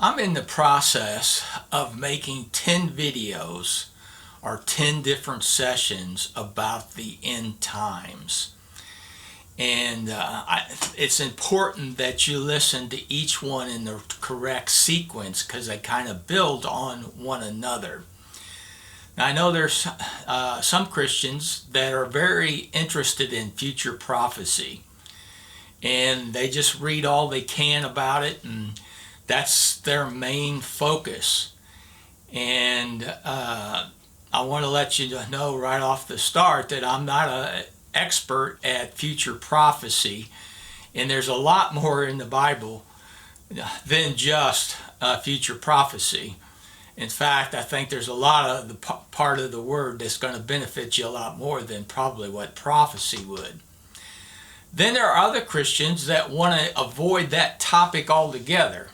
I'm in the process of making 10 videos or 10 different sessions about the end times. And it's important that you listen to each one in the correct sequence because they kind of build on one another. Now, I know there's some Christians that are very interested in future prophecy, and they just read all they can about it, and that's their main focus. And I want to let you know right off the start that I'm not an expert at future prophecy, and there's a lot more in the Bible than just future prophecy. In fact, I think there's a lot of the part of the word that's going to benefit you a lot more than probably what prophecy would. Then there are other Christians that want to avoid that topic altogether.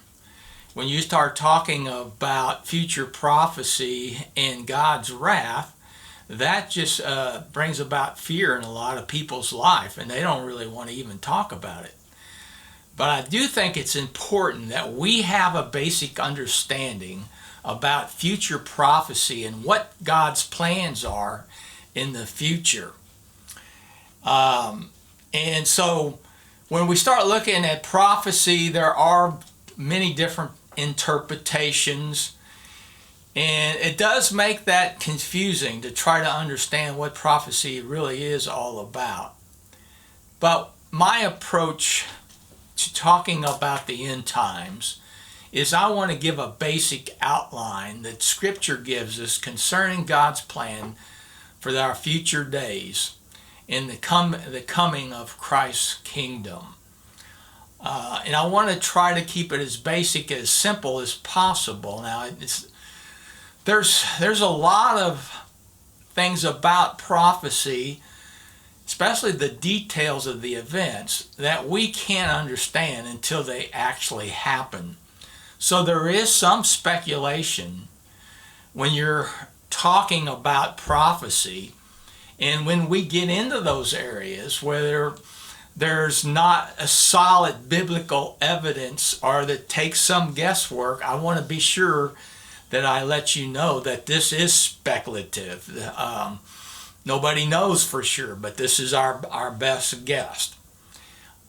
When you start talking about future prophecy and God's wrath, that just brings about fear in a lot of people's life, and they don't really want to even talk about it. But I do think it's important that we have a basic understanding about future prophecy and what God's plans are in the future. And so when we start looking at prophecy, there are many different interpretations, and it does make that confusing to try to understand what prophecy really is all about. But my approach to talking about the end times is I want to give a basic outline that Scripture gives us concerning God's plan for our future days in the coming of Christ's kingdom. And I want to try to keep it as basic, as simple as possible. Now, there's a lot of things about prophecy, especially the details of the events, that we can't understand until they actually happen. So there is some speculation when you're talking about prophecy, and when we get into those areas where there's not a solid biblical evidence or that takes some guesswork, I want to be sure that I let you know that this is speculative. Nobody knows for sure, but this is our best guess.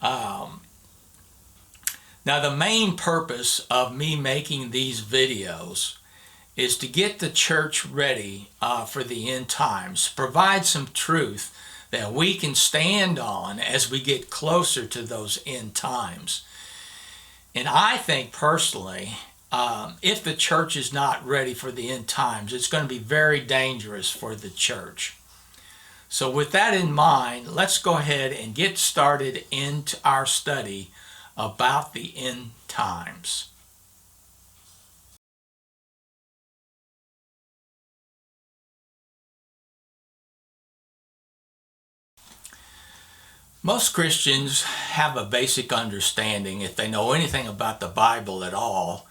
Now, the main purpose of me making these videos is to get the church ready for the end times, provide some truth that we can stand on as we get closer to those end times. And I think personally, if the church is not ready for the end times, it's going to be very dangerous for the church. So with that in mind, let's go ahead and get started into our study about the end times. Most Christians have a basic understanding, if they know anything about the Bible at all,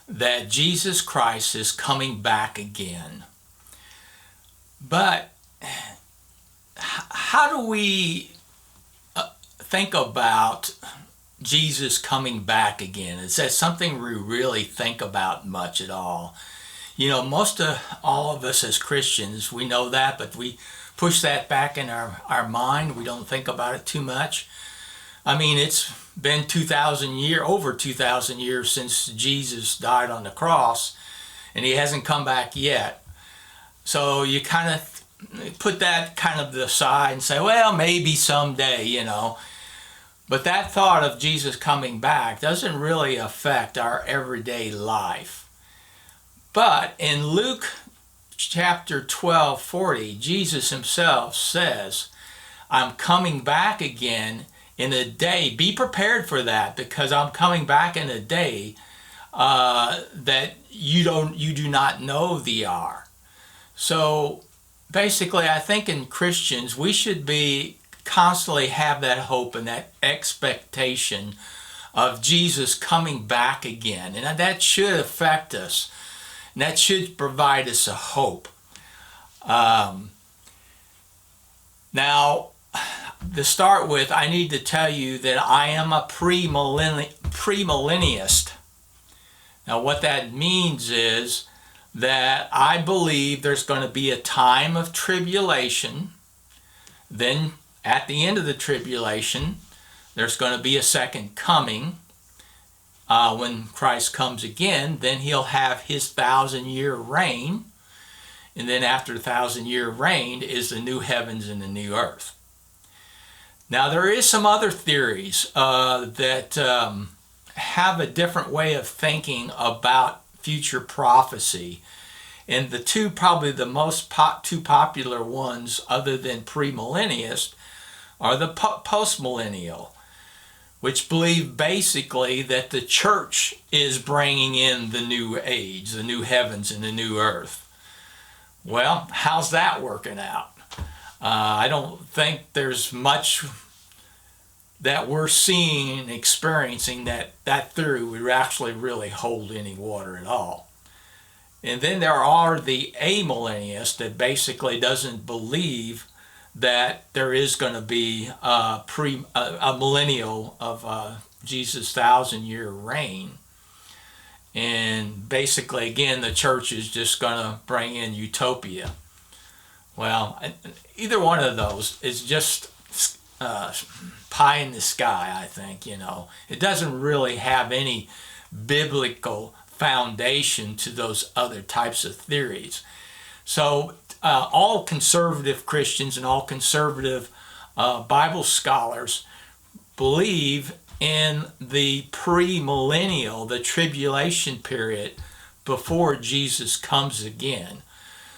that Jesus Christ is coming back again. But how do we think about Jesus coming back again? Is that something we really think about much at all? You know, most of all of us as Christians, we know that, but we push that back in our mind. We don't think about it too much. I mean, it's been over 2,000 years since Jesus died on the cross, and he hasn't come back yet. So you kind of put that kind of aside and say, well, maybe someday, you know. But that thought of Jesus coming back doesn't really affect our everyday life. But in Luke chapter 12:40, Jesus himself says, I'm coming back again in a day. Be prepared for that, because I'm coming back in a day that you do not know the hour. So basically, I think in Christians, we should be constantly have that hope and that expectation of Jesus coming back again. And that should affect us. And that should provide us a hope. Now, to start with, I need to tell you that I am a premillennialist. Now, what that means is that I believe there's going to be a time of tribulation. Then, at the end of the tribulation, there's going to be a second coming. When Christ comes again, then he'll have his 1,000-year reign. And then after the 1,000-year reign is the new heavens and the new earth. Now, there is some other theories that have a different way of thinking about future prophecy. And the two, probably the most two popular ones other than premillennialist, are the postmillennial, which believe basically that the church is bringing in the new age, the new heavens and the new earth. Well, how's that working out? I don't think there's much that we're seeing and experiencing that theory would actually really hold any water at all. And then there are the amillennialists that basically doesn't believe that there is going to be a millennial of Jesus' 1,000-year reign. And basically, again, the church is just going to bring in utopia. Well, either one of those is just pie in the sky, I think. It doesn't really have any biblical foundation to those other types of theories. So all conservative Christians and all conservative Bible scholars believe in the pre-millennial, the tribulation period before Jesus comes again.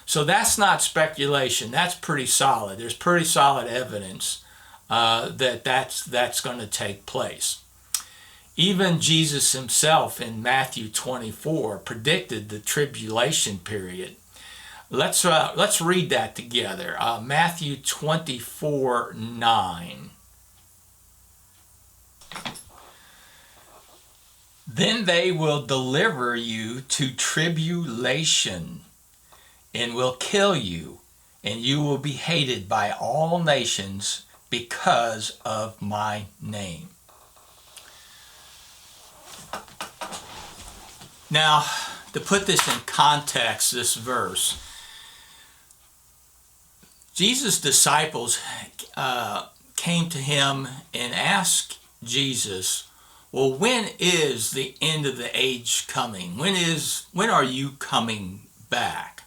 So that's not speculation. That's pretty solid. There's pretty solid evidence that's going to take place. Even Jesus himself in Matthew 24 predicted the tribulation period. Let's read that together. Matthew 24:9. Then they will deliver you to tribulation and will kill you, and you will be hated by all nations because of my name. Now, to put this in context, this verse, Jesus' disciples came to him and asked Jesus, well, when is the end of the age coming? When are you coming back?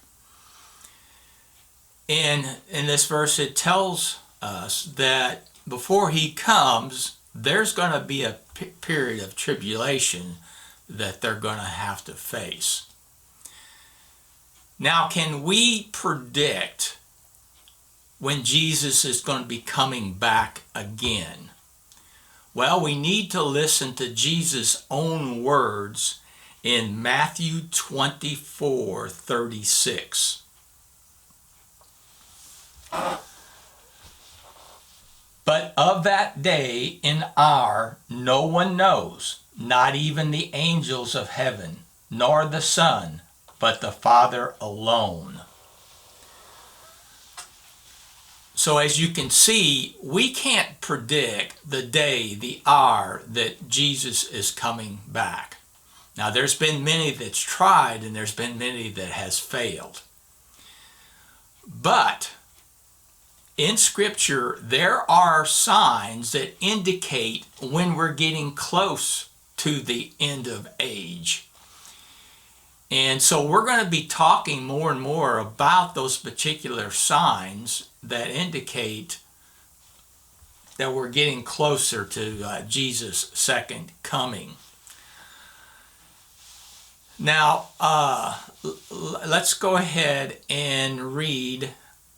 And in this verse, it tells us that before he comes, there's going to be a period of tribulation that they're going to have to face. Now, can we predict when Jesus is going to be coming back again? Well, we need to listen to Jesus' own words in Matthew 24:36. But of that day and hour no one knows, not even the angels of heaven, nor the Son, but the Father alone. So as you can see, we can't predict the day, the hour that Jesus is coming back. Now, there's been many that's tried, and there's been many that has failed. But in Scripture, there are signs that indicate when we're getting close to the end of age. And so we're going to be talking more and more about those particular signs that indicate that we're getting closer to Jesus' second coming. Now, let's go ahead and read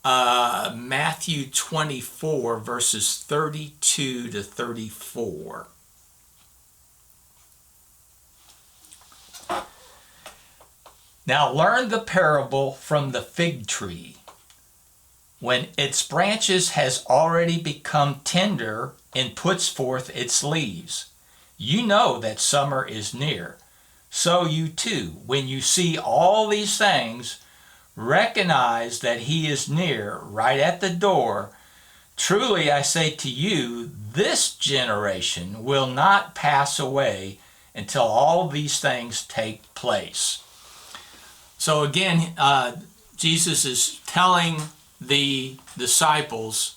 Matthew 24, verses 32 to 34. Now learn the parable from the fig tree. When its branches has already become tender and puts forth its leaves, you know that summer is near. So you too, when you see all these things, recognize that he is near, right at the door. Truly I say to you, this generation will not pass away until all these things take place. So again, Jesus is telling the disciples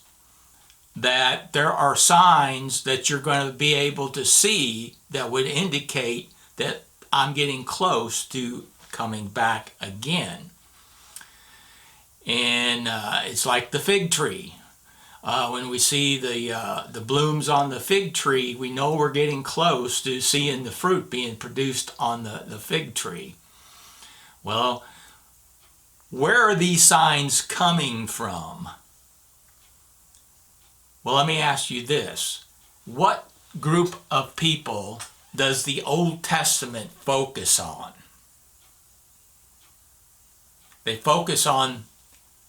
that there are signs that you're going to be able to see that would indicate that I'm getting close to coming back again. And it's like the fig tree. When we see the blooms on the fig tree, we know we're getting close to seeing the fruit being produced on the fig tree. Well, where are these signs coming from? Well, let me ask you this. What group of people does the Old Testament focus on? They focus on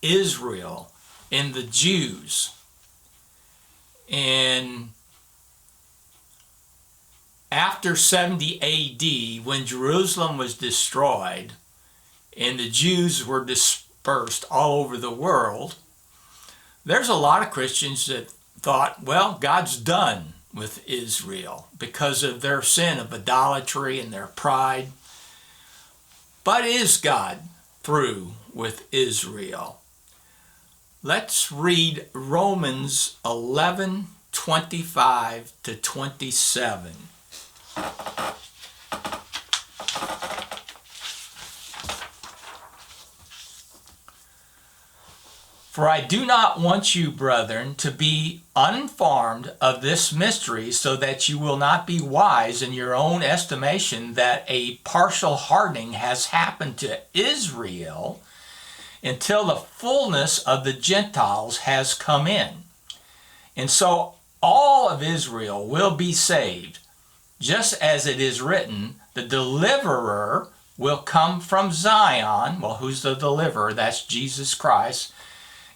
Israel and the Jews. And after 70 AD, when Jerusalem was destroyed and the Jews were dispersed all over the world, there's a lot of Christians that thought, well, God's done with Israel because of their sin of idolatry and their pride. But is God through with Israel? Let's read Romans 11:25 to 27. For I do not want you, brethren, to be uninformed of this mystery, so that you will not be wise in your own estimation, that a partial hardening has happened to Israel until the fullness of the Gentiles has come in. And so all of Israel will be saved, just as it is written, the deliverer will come from Zion. Well, who's the deliverer? That's Jesus Christ.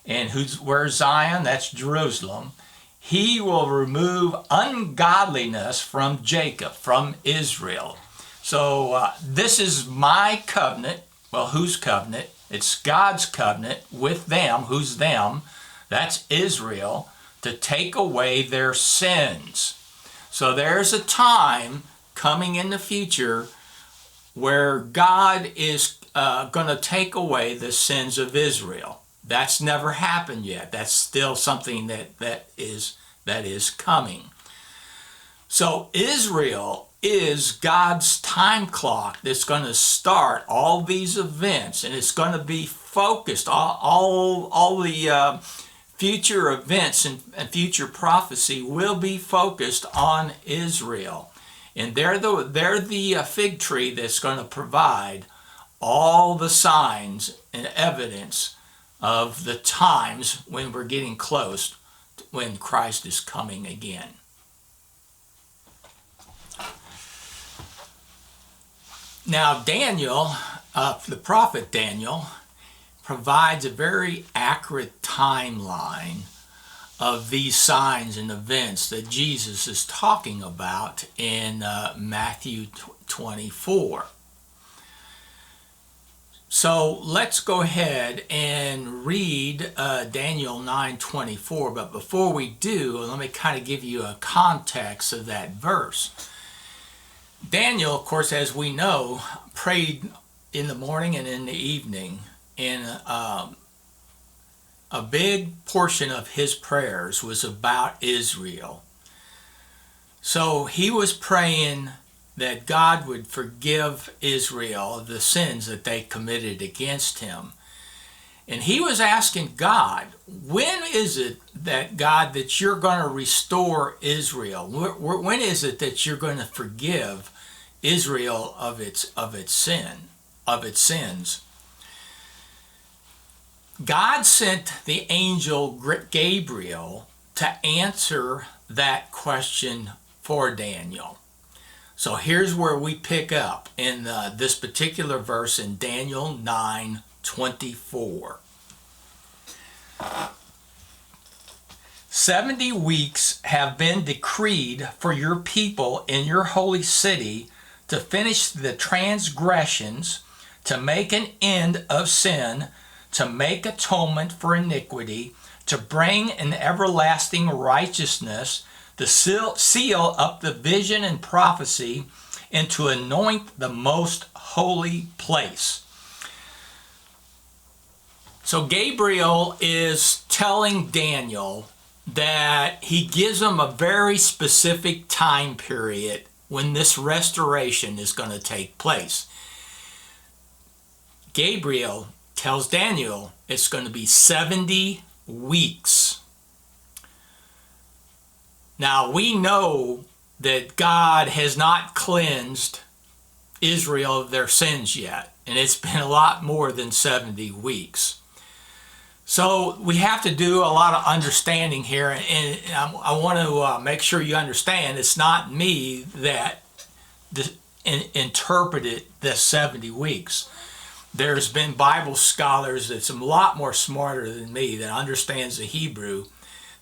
And where's Zion? That's Jerusalem. He will remove ungodliness from Jacob, from Israel. So this is my covenant. Well, whose covenant? It's God's covenant with them. Who's them? That's Israel, to take away their sins. So there's a time coming in the future where God is going to take away the sins of Israel. That's never happened yet. That's still something that is coming. So Israel is God's time clock that's going to start all these events, and it's going to be focused. All the future events and future prophecy will be focused on Israel. And they're the fig tree that's going to provide all the signs and evidence of the times when we're getting close, when Christ is coming again. Now Daniel, the prophet Daniel, provides a very accurate timeline of these signs and events that Jesus is talking about in Matthew 24. So let's go ahead and read Daniel 9:24. But before we do, let me kind of give you a context of that verse. Daniel, of course, as we know, prayed in the morning and in the evening. And a big portion of his prayers was about Israel. So he was praying that God would forgive Israel of the sins that they committed against him. And he was asking God, when is it that, God, that you're going to restore Israel? When is it that you're going to forgive Israel of its sins? God sent the angel Gabriel to answer that question for Daniel. So here's where we pick up in this particular verse in Daniel 9:24. 70 weeks have been decreed for your people in your holy city to finish the transgressions, to make an end of sin, to make atonement for iniquity, to bring an everlasting righteousness, to seal up the vision and prophecy, and to anoint the most holy place. So Gabriel is telling Daniel that he gives him a very specific time period when this restoration is going to take place. Gabriel tells Daniel it's going to be 70 weeks. Now we know that God has not cleansed Israel of their sins yet, and it's been a lot more than 70 weeks. So we have to do a lot of understanding here, and I want to make sure you understand it's not me that interpreted the 70 weeks. There's been Bible scholars that's a lot more smarter than me that understands the Hebrew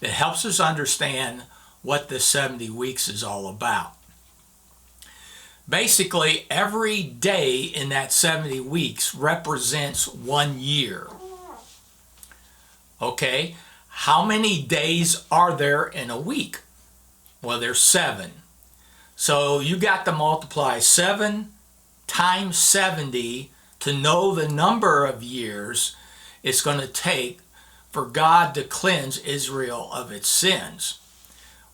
that helps us understand what the 70 weeks is all about. Basically, every day in that 70 weeks represents 1 year. Okay, how many days are there in a week? Well, there's 7. So you got to multiply 7 times 70 to know the number of years it's going to take for God to cleanse Israel of its sins.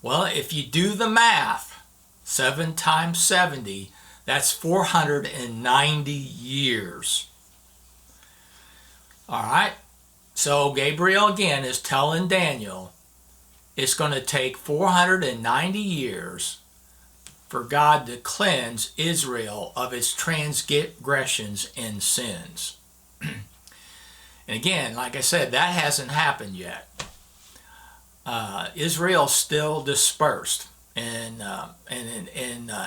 Well, if you do the math, 7 times 70, that's 490 years. All right. So Gabriel again is telling Daniel it's going to take 490 years for God to cleanse Israel of its transgressions and sins. And again, like I said, that hasn't happened yet. Israel's still dispersed, and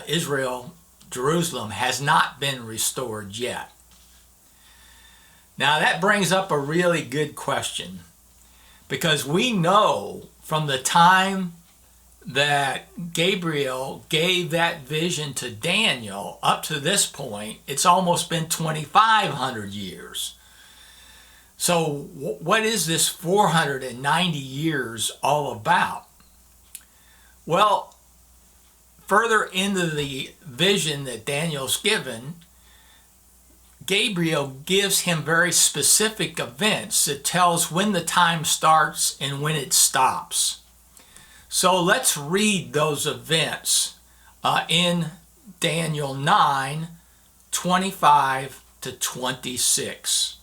Israel, Jerusalem, has not been restored yet. Now that brings up a really good question, because we know from the time that Gabriel gave that vision to Daniel up to this point, it's almost been 2,500 years. So what is this 490 years all about? Well, further into the vision that Daniel's given, Gabriel gives him very specific events that tells when the time starts and when it stops. So let's read those events in Daniel 9, 25 to 26.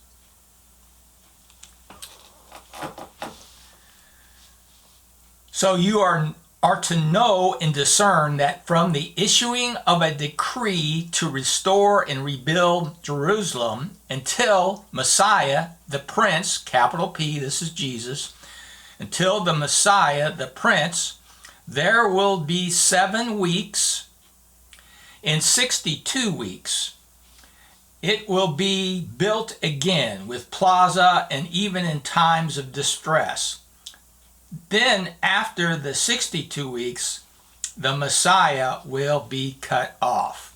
So you are to know and discern that from the issuing of a decree to restore and rebuild Jerusalem until Messiah, the Prince, capital P, this is Jesus, until the Messiah, the Prince, there will be 7 weeks and 62 weeks. It will be built again with plaza and even in times of distress. Then after the 62 weeks, the Messiah will be cut off.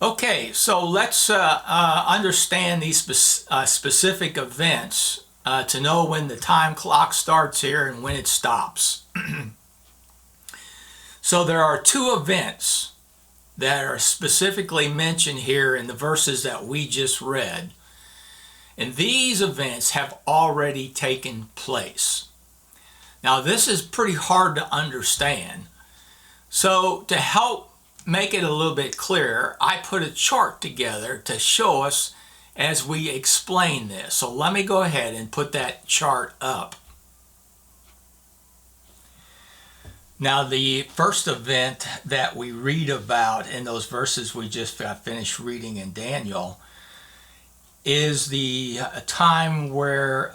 Okay, so let's understand these specific events to know when the time clock starts here and when it stops. So there are 2 events that are specifically mentioned here in the verses that we just read. And these events have already taken place. Now this is pretty hard to understand. So to help make it a little bit clearer, I put a chart together to show us as we explain this. So let me go ahead and put that chart up. Now the first event that we read about in those verses we just finished reading in Daniel is the time where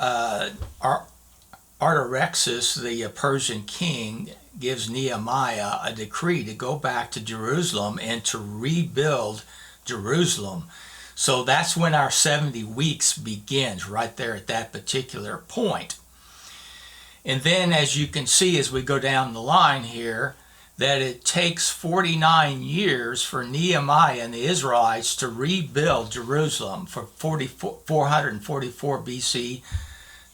Artaxerxes, the Persian king, gives Nehemiah a decree to go back to Jerusalem and to rebuild Jerusalem. So that's when our 70 weeks begins, right there at that particular point. And then as you can see as we go down the line here, that it takes 49 years for Nehemiah and the Israelites to rebuild Jerusalem from 444 BC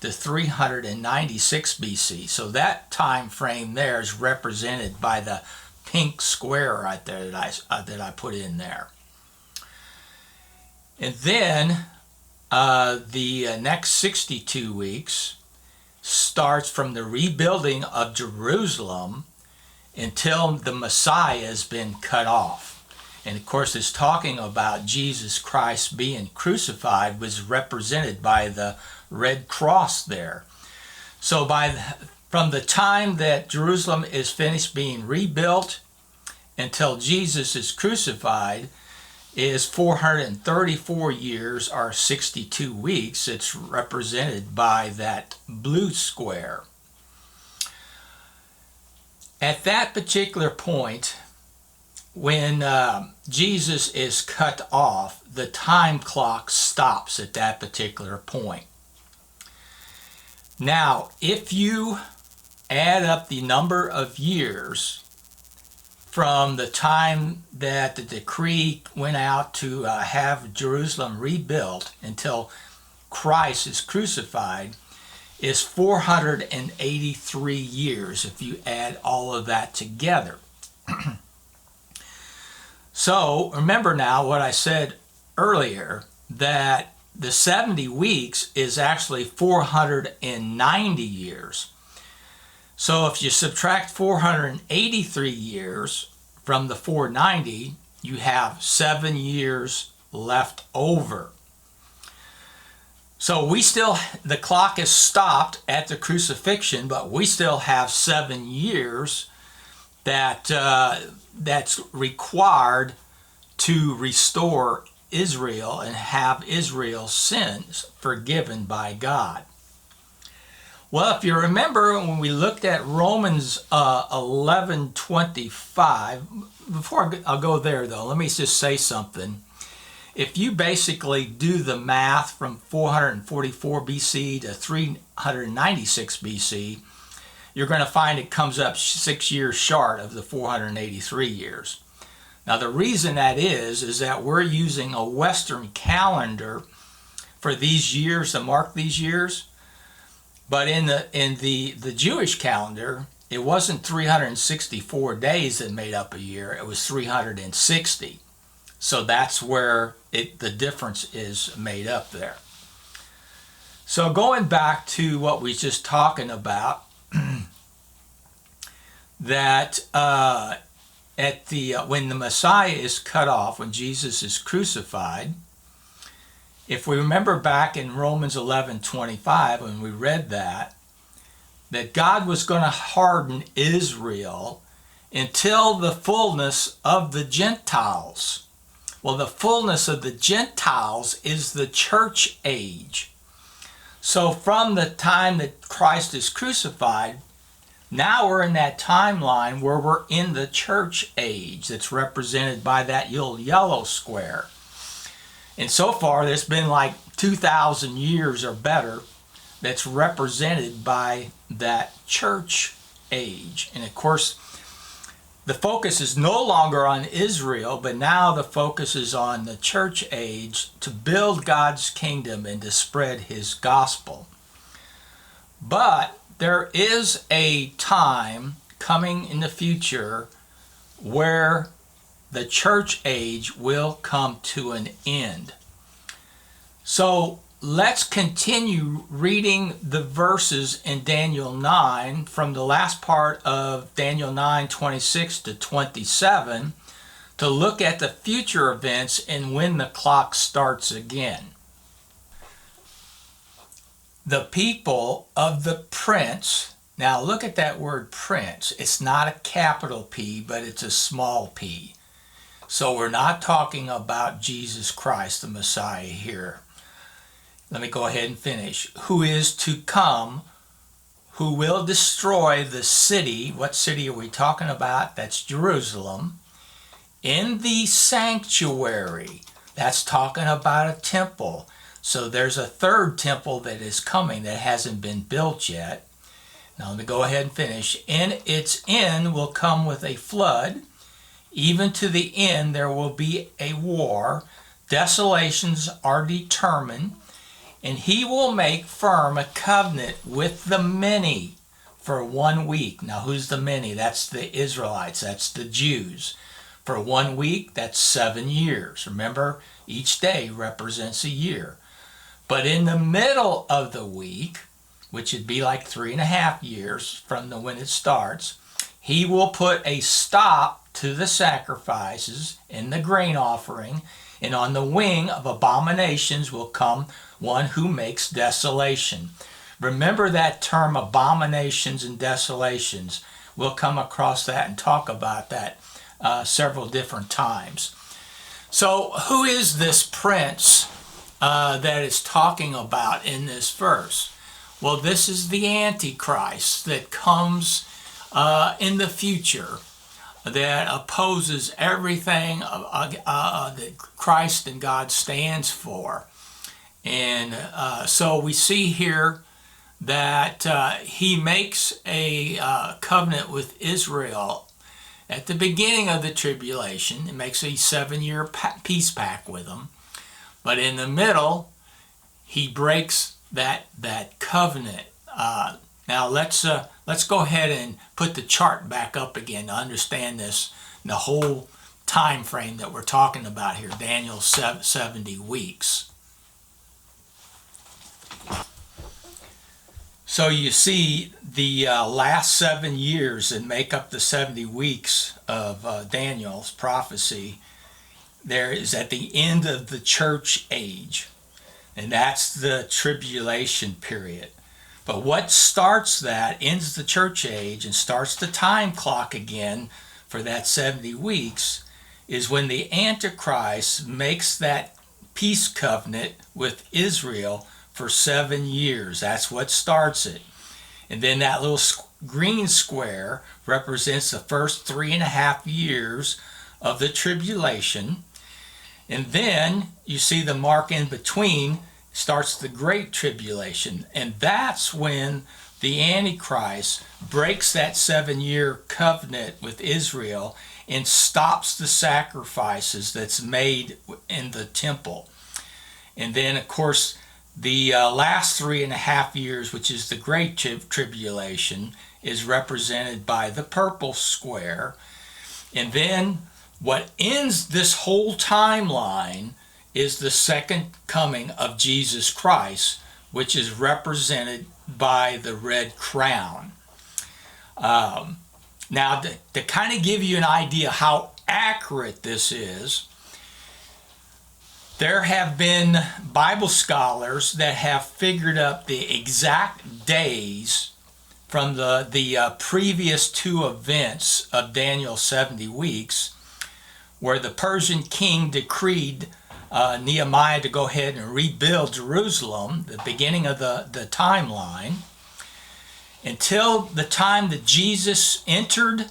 to 396 BC. So that time frame there is represented by the pink square right there that I put in there. And then the next 62 weeks starts from the rebuilding of Jerusalem until the Messiah has been cut off. And of course, it's talking about Jesus Christ being crucified, was represented by the red cross there. So from the time that Jerusalem is finished being rebuilt until Jesus is crucified is 434 years or 62 weeks. It's represented by that blue square. At that particular point, when Jesus is cut off, the time clock stops at that particular point. Now, if you add up the number of years from the time that the decree went out to have Jerusalem rebuilt until Christ is crucified, is 483 years if you add all of that together. So remember now what I said earlier, that the 70 weeks is actually 490 years. So if you subtract 483 years from the 490, you have 7 years left over. So the clock is stopped at the crucifixion, but we still have 7 years that's required to restore Israel and have Israel's sins forgiven by God. Well, if you remember when we looked at Romans 11:25, before I'll go there though, let me just say something. If you basically do the math from 444 BC to 396 BC, you're going to find it comes up 6 years short of the 483 years. Now the reason that is that we're using a Western calendar for these years to mark these years, but in the Jewish calendar, it wasn't 364 days that made up a year, it was 360. So that's where the difference is made up there. So going back to what we were just talking about, that when the Messiah is cut off, when Jesus is crucified, if we remember back in Romans 11:25 when we read that God was going to harden Israel until the fullness of the Gentiles. Well, the fullness of the Gentiles is the church age. So from the time that Christ is crucified, now we're in that timeline where we're in the church age that's represented by that little yellow square. And so far there's been like 2,000 years or better that's represented by that church age. And of course, the focus is no longer on Israel, but now the focus is on the church age to build God's kingdom and to spread his gospel. But there is a time coming in the future where the church age will come to an end. So let's continue reading the verses in Daniel 9 from the last part of Daniel 9:26 to 27 to look at the future events and when the clock starts again. The people of the prince, now look at that word prince. It's not a capital P, but it's a small p. So we're not talking about Jesus Christ, the Messiah here. Let me go ahead and finish. Who is to come, who will destroy the city. What city are we talking about? That's Jerusalem. In the sanctuary. That's talking about a temple. So there's a third temple that is coming that hasn't been built yet. Now let me go ahead and finish. In its end will come with a flood. Even to the end there will be a war. Desolations are determined. And he will make firm a covenant with the many for 1 week. Now, who's the many? That's the Israelites. That's the Jews. For 1 week, that's 7 years. Remember, each day represents a year. But in the middle of the week, which would be like 3.5 years from when it starts, he will put a stop to the sacrifices and the grain offering, and on the wing of abominations will come one who makes desolation. Remember that term, abominations and desolations. We'll come across that and talk about that several different times. So who is this prince that is talking about in this verse? Well, this is the Antichrist that comes in the future, that opposes everything that Christ and God stands for. And so we see here that he makes a covenant with Israel at the beginning of the tribulation. It makes a 7-year peace pact with them. But in the middle, he breaks that covenant. Now let's go ahead and put the chart back up again to understand this, the whole time frame that we're talking about here, Daniel's 70 weeks. So you see the last 7 years that make up the 70 weeks of Daniel's prophecy, there is at the end of the church age, and that's the tribulation period. But what starts that, ends the church age and starts the time clock again for that 70 weeks, is when the Antichrist makes that peace covenant with Israel for 7 years. That's what starts it. And then that little green square represents the first 3.5 years of the tribulation. And then you see the mark in between starts the Great Tribulation. And that's when the Antichrist breaks that 7-year covenant with Israel and stops the sacrifices that's made in the temple. And then, of course, the last 3.5 years, which is the Great Tribulation, is represented by the purple square. And then what ends this whole timeline is the second coming of Jesus Christ, which is represented by the red crown. Now, to kind of give you an idea how accurate this is, there have been Bible scholars that have figured up the exact days from the previous 2 events of Daniel's 70 weeks, where the Persian king decreed Nehemiah to go ahead and rebuild Jerusalem, the beginning of the timeline, until the time that Jesus entered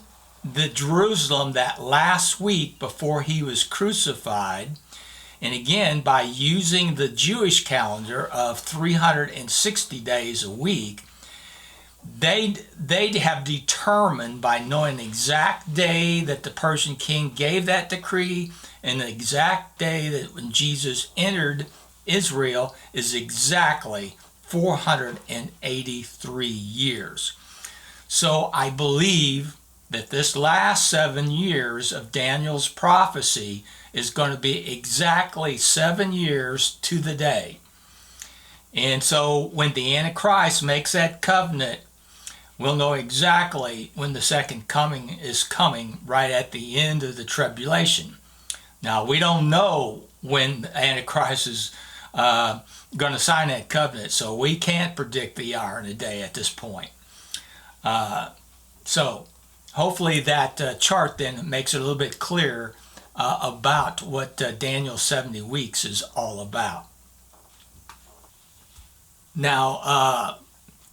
the Jerusalem that last week before he was crucified. And again, by using the Jewish calendar of 360 days a week, they'd have determined, by knowing the exact day that the Persian king gave that decree and the exact day that when Jesus entered Israel is exactly 483 years. So I believe that this last 7 years of Daniel's prophecy is going to be exactly 7 years to the day. And so when the Antichrist makes that covenant, we'll know exactly when the second coming is coming, right at the end of the tribulation. Now, we don't know when the Antichrist is going to sign that covenant, so we can't predict the hour and the day at this point. So hopefully that chart then makes it a little bit clearer about what Daniel's 70 weeks is all about. Now,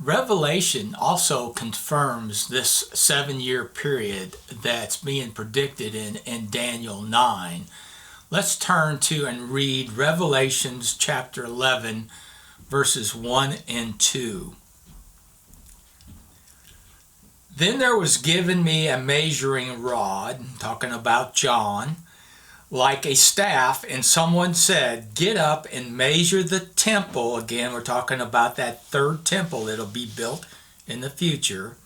Revelation also confirms this 7-year period that's being predicted in Daniel 9. Let's turn to and read Revelations chapter 11, verses 1 and 2. Then there was given me a measuring rod, talking about John, like a staff, and someone said, "Get up and measure the temple." Again, we're talking about that third temple that'll be built in the future.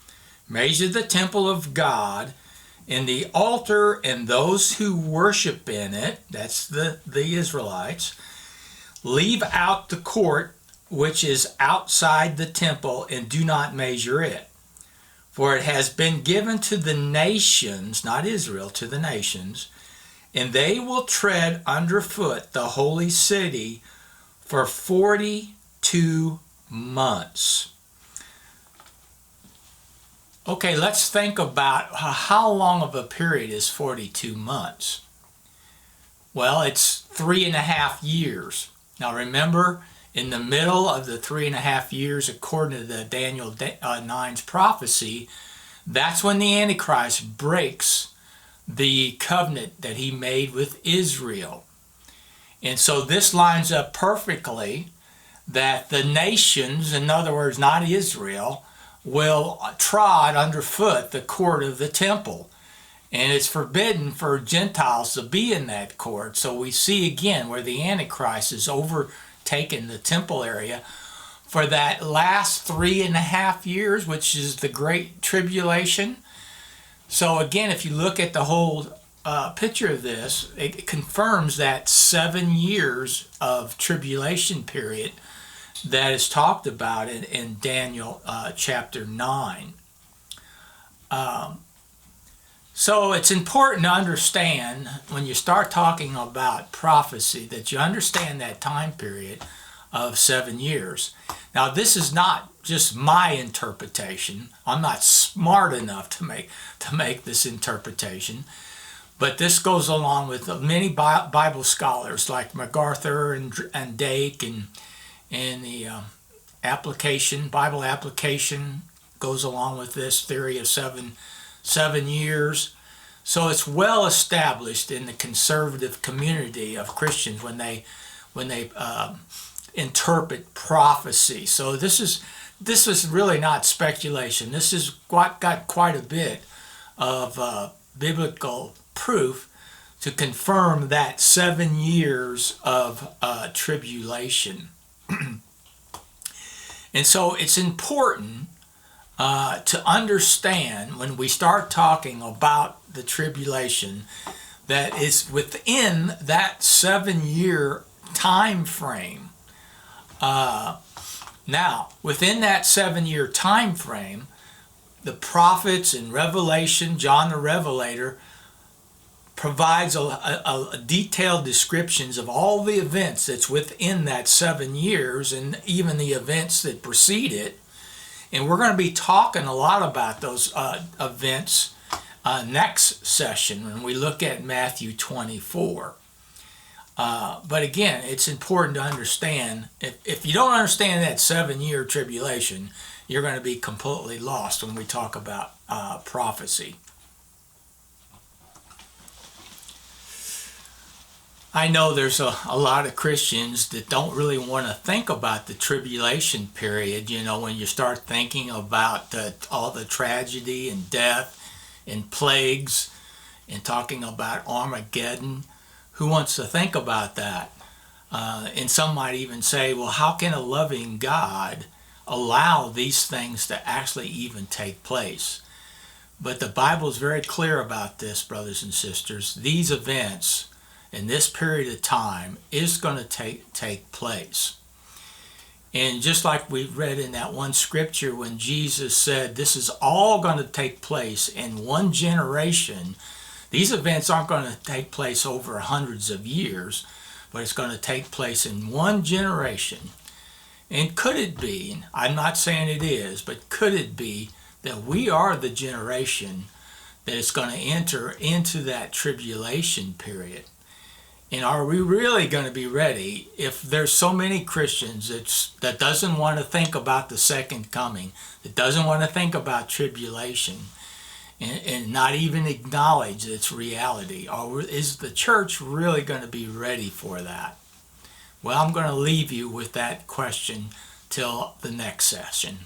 measure the temple of God, and the altar and those who worship in it, that's the Israelites, leave out the court which is outside the temple, and do not measure it. For it has been given to the nations, not Israel, to the nations, and they will tread underfoot the holy city for 42 months. Okay, let's think about how long of a period is 42 months. Well, it's 3.5 years. Now remember, in the middle of the 3.5 years, according to the Daniel 9's prophecy, that's when the Antichrist breaks the covenant that he made with Israel. And so this lines up perfectly that the nations, in other words, not Israel, will trod underfoot the court of the temple. And it's forbidden for Gentiles to be in that court. So we see again where the Antichrist is overtaken the temple area for that last 3.5 years, which is the Great Tribulation. So again, if you look at the whole picture of this, it confirms that 7 years of tribulation period that is talked about in Daniel chapter 9. So it's important to understand when you start talking about prophecy that you understand that time period of 7 years. Now this is not just my interpretation. I'm not smart enough to make this interpretation, but this goes along with many Bible scholars like MacArthur and Dake, and the Bible application goes along with this theory of seven years. So it's well established in the conservative community of Christians when they interpret prophecy. So this is really not speculation. This has got quite a bit of biblical proof to confirm that 7 years of tribulation. And so it's important to understand when we start talking about the tribulation that is within that 7-year time frame. Now, within that 7-year time frame, the prophets in Revelation, John the Revelator, provides a detailed descriptions of all the events that's within that 7 years and even the events that precede it. And we're going to be talking a lot about those events next session when we look at Matthew 24. But again, it's important to understand, if you don't understand that 7-year tribulation, you're going to be completely lost when we talk about prophecy. I know there's a lot of Christians that don't really want to think about the tribulation period. You know, when you start thinking about all the tragedy and death and plagues and talking about Armageddon, who wants to think about that? And some might even say, well, how can a loving God allow these things to actually even take place? But the Bible is very clear about this, brothers and sisters. These events in this period of time is going to take place. And just like we read in that one scripture when Jesus said this is all going to take place in one generation, these events aren't going to take place over hundreds of years, but it's going to take place in one generation. And could it be, I'm not saying it is, but could it be that we are the generation that is going to enter into that tribulation period? And are we really going to be ready if there's so many Christians that doesn't want to think about the second coming, that doesn't want to think about tribulation, and not even acknowledge its reality? Or is the church really going to be ready for that? Well, I'm going to leave you with that question till the next session.